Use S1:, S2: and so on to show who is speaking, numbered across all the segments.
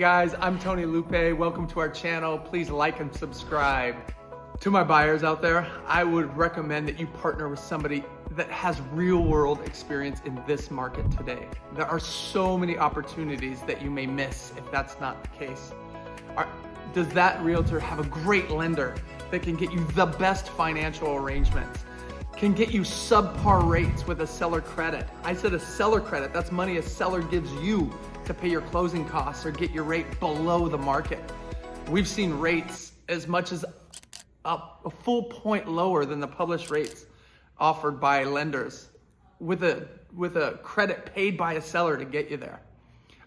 S1: Guys, I'm Tony Lupe. Welcome to our channel. Please like and subscribe. To my buyers out there, I would recommend that you partner with somebody that has real world experience in this market today. There are so many opportunities that you may miss if that's not the case. Does that realtor have a great lender that can get you the best financial arrangements? Can get you subpar rates with a seller credit? I said a seller credit, that's money a seller gives you to pay your closing costs or get your rate below the market. We've seen rates as much as a full point lower than the published rates offered by lenders with a credit paid by a seller to get you there.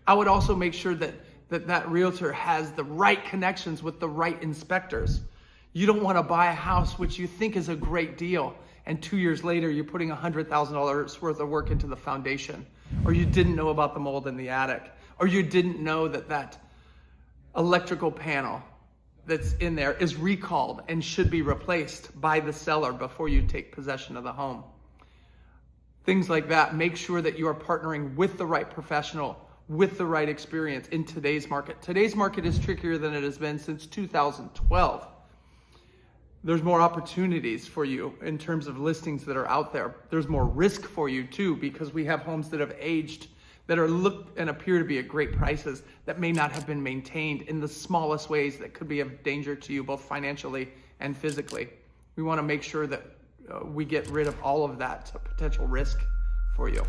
S1: I would also make sure that realtor has the right connections with the right inspectors. You don't want to buy a house which you think is a great deal and 2 years later you're putting $100,000 worth of work into the foundation, or you didn't know about the mold in the attic, or you didn't know that electrical panel that's in there is recalled and should be replaced by the seller before you take possession of the home. Things like that. Make sure that you are partnering with the right professional, with the right experience in today's market. Today's market is trickier than it has been since 2012. There's more opportunities for you in terms of listings that are out there. There's more risk for you too, because we have homes that have aged that look and appear to be at great prices that may not have been maintained in the smallest ways that could be of danger to you both financially and physically. We want to make sure that we get rid of all of that potential risk for you.